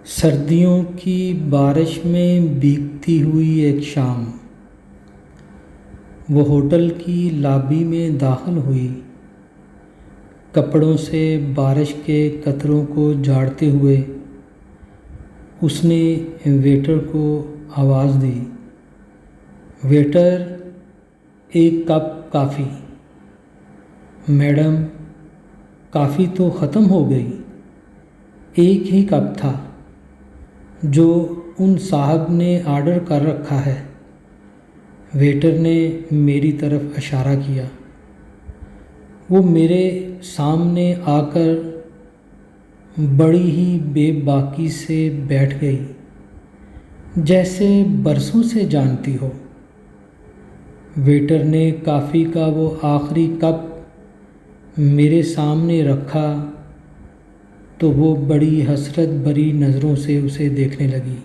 सर्दियों की बारिश में भीगती हुई एक शाम वो होटल की लॉबी में दाखिल हुई। कपड़ों से बारिश के कतरों को झाड़ते हुए उसने वेटर को आवाज़ दी, वेटर, एक कप कॉफ़ी। मैडम, कॉफ़ी तो ख़त्म हो गई। एक ही कप था जो उन साहब ने ऑर्डर कर रखा है। वेटर ने मेरी तरफ इशारा किया। वो मेरे सामने आकर बड़ी ही बेबाकी से बैठ गई, जैसे बरसों से जानती हो। वेटर ने कॉफ़ी का वो आखिरी कप मेरे सामने रखा तो वो बड़ी हसरत भरी नज़रों से उसे देखने लगी।